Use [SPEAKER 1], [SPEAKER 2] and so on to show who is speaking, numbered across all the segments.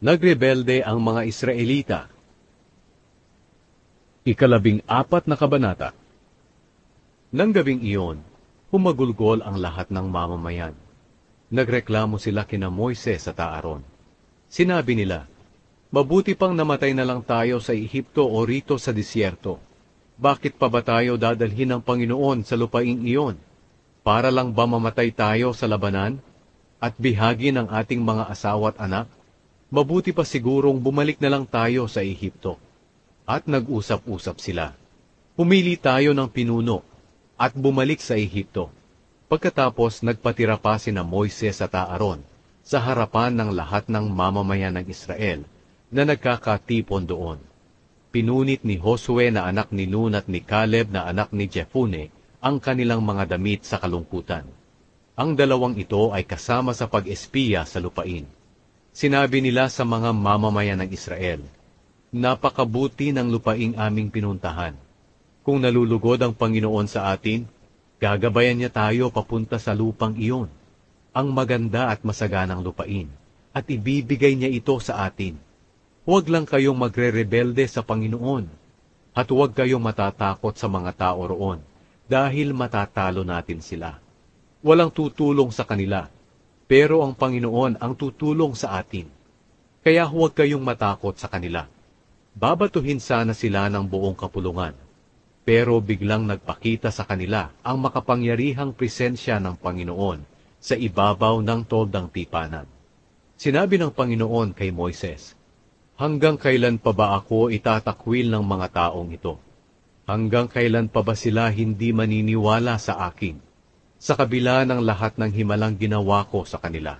[SPEAKER 1] Nagrebelde ang mga Israelita. Ikalabing-4 na kabanata. Nang gabing iyon, humagulgol ang lahat ng mamamayan. Nagreklamo sila kina Moises at Aaron. Sinabi nila, "Mabuti pang namatay na lang tayo sa Ehipto o rito sa disyerto. Bakit pa ba tayo dadalhin ng Panginoon sa lupaing iyon? Para lang ba mamatay tayo sa labanan at bihagi ng ating mga asawa at anak? Mabuti pa sigurong bumalik na lang tayo sa Ehipto." At nag-usap-usap sila. Pumili tayo ng pinuno at bumalik sa Ehipto. Pagkatapos nagpatira pa sina Moises at Aaron sa harapan ng lahat ng mamamayan ng Israel na nagkakatipon doon. Pinunit ni Josue na anak ni Nun at ni Caleb na anak ni Jepune ang kanilang mga damit sa kalungkutan. Ang dalawang ito ay kasama sa pag-espiya sa lupain. Sinabi nila sa mga mamamayan ng Israel, "Napakabuti ng lupaing aming pinuntahan. Kung nalulugod ang Panginoon sa atin, gagabayan niya tayo papunta sa lupang iyon, ang maganda at masaganang lupain, at ibibigay niya ito sa atin. Huwag lang kayong magre-rebelde sa Panginoon, at huwag kayong matatakot sa mga tao roon, dahil matatalo natin sila. Walang tutulong sa kanila, pero ang Panginoon ang tutulong sa atin. Kaya huwag kayong matakot sa kanila. Babatuhin sana sila ng buong kapulungan, pero biglang nagpakita sa kanila ang makapangyarihang presensya ng Panginoon sa ibabaw ng toldang tipanan. Sinabi ng Panginoon kay Moises, "Hanggang kailan pa ba ako itatakwil ng mga taong ito? Hanggang kailan pa ba sila hindi maniniwala sa akin? Sa kabila ng lahat ng himalang ginawa ko sa kanila,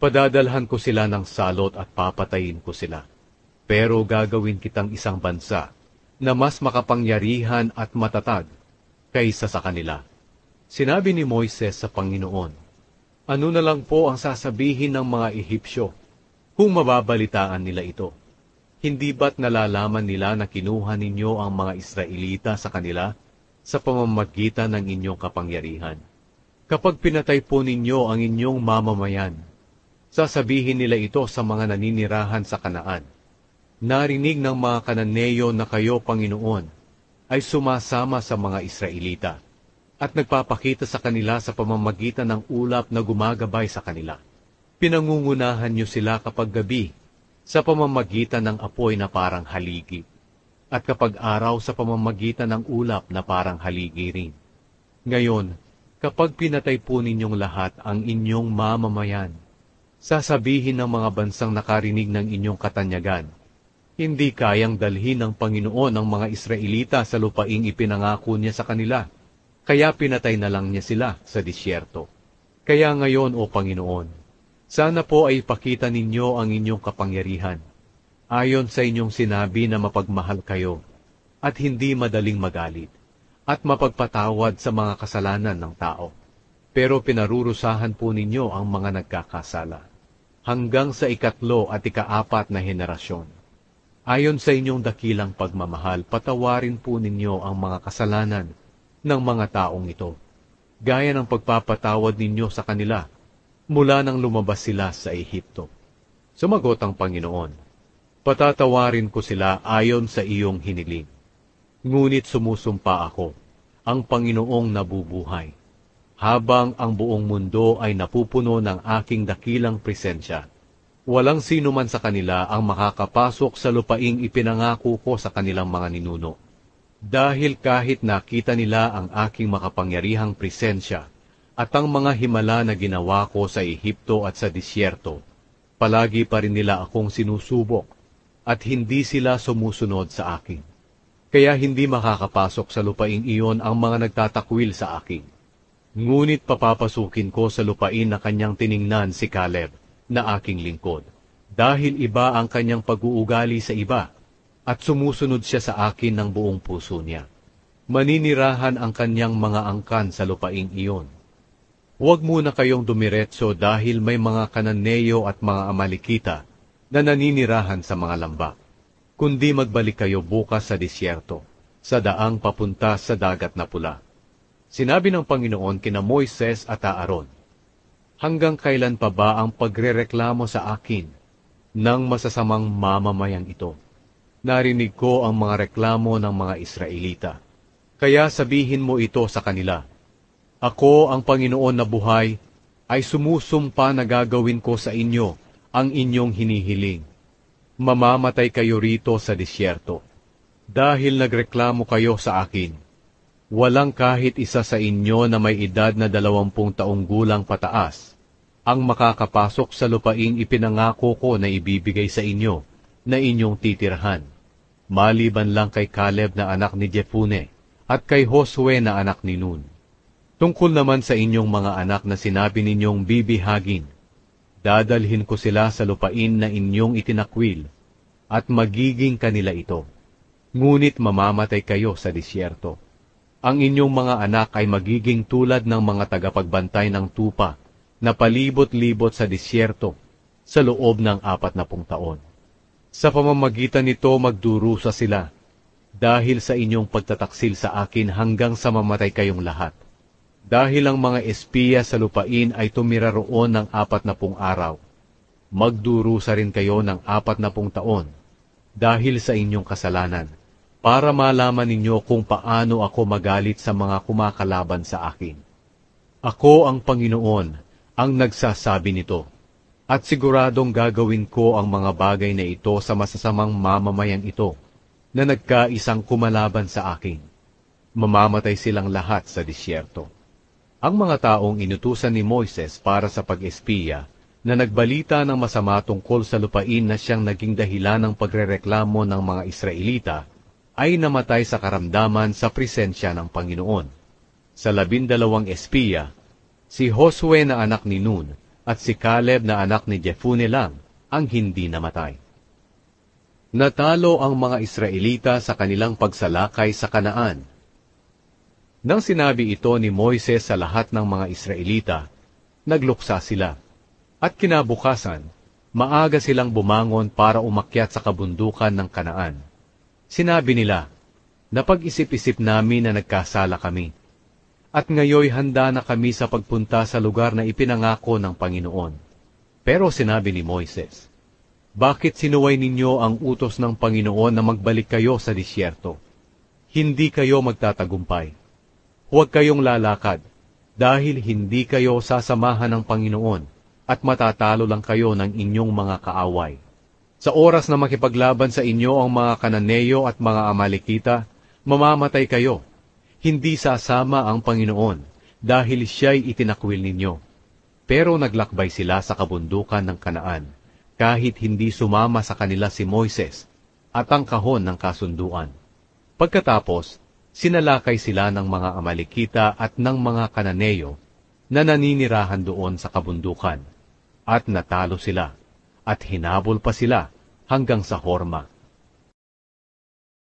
[SPEAKER 1] padadalhan ko sila ng salot at papatayin ko sila. Pero gagawin kitang isang bansa na mas makapangyarihan at matatag kaysa sa kanila." Sinabi ni Moises sa Panginoon, "Ano na lang po ang sasabihin ng mga Ehipsyo kung mababalitaan nila ito? Hindi ba't nalalaman nila na kinuha ninyo ang mga Israelita sa kanila sa pamamagitan ng inyong kapangyarihan? Kapag pinatay po ninyo ang inyong mamamayan, sasabihin nila ito sa mga naninirahan sa Kanaan, 'Narinig ng mga Kananeyo na kayo, Panginoon, ay sumasama sa mga Israelita, at nagpapakita sa kanila sa pamamagitan ng ulap na gumagabay sa kanila. Pinangungunahan niyo sila kapag gabi, sa pamamagitan ng apoy na parang haligi, at kapag araw sa pamamagitan ng ulap na parang haligi rin. Ngayon, kapag pinatay po ninyong lahat ang inyong mamamayan, sasabihin ng mga bansang nakarinig ng inyong katanyagan, hindi kayang dalhin ng Panginoon ang mga Israelita sa lupaing ipinangako niya sa kanila, kaya pinatay na lang niya sila sa disyerto. Kaya ngayon, O Panginoon, sana po ay ipakita ninyo ang inyong kapangyarihan, ayon sa inyong sinabi na mapagmahal kayo, at hindi madaling magalit, at mapagpatawad sa mga kasalanan ng tao. Pero pinarurusahan po ninyo ang mga nagkakasala, hanggang sa 3 at 4 na henerasyon. Ayon sa inyong dakilang pagmamahal, patawarin po ninyo ang mga kasalanan ng mga taong ito, gaya ng pagpapatawad ninyo sa kanila mula nang lumabas sila sa Ehipto." Sumagot ang Panginoon, "Patatawarin ko sila ayon sa iyong hiniling. Ngunit sumusumpa ako, ang Panginoong nabubuhay, habang ang buong mundo ay napupuno ng aking dakilang presensya. Walang sino man sa kanila ang makakapasok sa lupaing ipinangako ko sa kanilang mga ninuno. Dahil kahit nakita nila ang aking makapangyarihang presensya at ang mga himala na ginawa ko sa Ehipto at sa disyerto, palagi pa rin nila akong sinusubok at hindi sila sumusunod sa akin. Kaya hindi makakapasok sa lupaing iyon ang mga nagtatakwil sa akin. Ngunit papapasukin ko sa lupain na kanyang tiningnan si Caleb na aking lingkod, dahil iba ang kanyang pag-uugali sa iba, at sumusunod siya sa akin ng buong puso niya. Maninirahan ang kanyang mga angkan sa lupaing iyon. Huwag muna kayong dumiretso dahil may mga Kananeyo at mga Amalekita na naninirahan sa mga lambak, kundi magbalik kayo bukas sa disyerto, sa daang papunta sa dagat na pula." Sinabi ng Panginoon kina Moises at Aaron, "Hanggang kailan pa ba ang pagrereklamo sa akin ng masasamang mamamayang ito. Narinig ko ang mga reklamo ng mga Israelita. Kaya sabihin mo ito sa kanila, ako ang Panginoon na buhay, ay sumusumpa na gagawin ko sa inyo ang inyong hinihiling. Mamamatay kayo rito sa disyerto, dahil nagreklamo kayo sa akin. Walang kahit isa sa inyo na may edad na 20 taong gulang pataas, ang makakapasok sa lupaing ipinangako ko na ibibigay sa inyo, na inyong titirhan, maliban lang kay Caleb na anak ni Jepune, at kay Josue na anak ni Nun. Tungkol naman sa inyong mga anak na sinabi ninyong bibihagin, dadalhin ko sila sa lupain na inyong itinakwil, at magiging kanila ito. Ngunit mamamatay kayo sa disyerto. Ang inyong mga anak ay magiging tulad ng mga tagapagbantay ng tupa, na palibot-libot sa disyerto, sa loob ng 40 taon. Sa pamamagitan nito magdurusa sila, dahil sa inyong pagtataksil sa akin hanggang sa mamatay kayong lahat. Dahil ang mga espiya sa lupain ay tumira roon ng 40 araw, magdurusa rin kayo ng 40 taon, dahil sa inyong kasalanan, para malaman ninyo kung paano ako magalit sa mga kumakalaban sa akin. Ako ang Panginoon, ang nagsasabi nito, at siguradong gagawin ko ang mga bagay na ito sa masasamang mamamayang ito, na nagkaisang kumalaban sa akin. Mamamatay silang lahat sa disyerto. Ang mga taong inutusan ni Moises para sa pag-espiya, na nagbalita ng masama tungkol sa lupain na siyang naging dahilan ng pagrereklamo ng mga Israelita, ay namatay sa karamdaman sa presensya ng Panginoon. Sa 12 espiya, si Josue na anak ni Nun at si Caleb na anak ni Jepune lang ang hindi namatay. Natalo ang mga Israelita sa kanilang pagsalakay sa Kanaan. Nang sinabi ito ni Moises sa lahat ng mga Israelita, nagluksa sila, at kinabukasan, maaga silang bumangon para umakyat sa kabundukan ng Kanaan. Sinabi nila, napag-isip-isip namin na nagkasala kami, at ngayoy handa na kami sa pagpunta sa lugar na ipinangako ng Panginoon. Pero sinabi ni Moises, bakit sinuway ninyo ang utos ng Panginoon na magbalik kayo sa disyerto? Hindi kayo magtatagumpay. Huwag kayong lalakad, dahil hindi kayo sasamahan ng Panginoon, at matatalo lang kayo ng inyong mga kaaway. Sa oras na makipaglaban sa inyo ang mga Kananeyo at mga Amalekita, mamamatay kayo. Hindi sasama ang Panginoon, dahil siya'y itinakwil ninyo. Pero naglakbay sila sa kabundukan ng Kanaan, kahit hindi sumama sa kanila si Moises at ang kahon ng kasunduan. Pagkatapos, sinalakay sila ng mga Amalekita at ng mga Kananeyo na naninirahan doon sa kabundukan, at natalo sila, at hinabol pa sila hanggang sa Horma.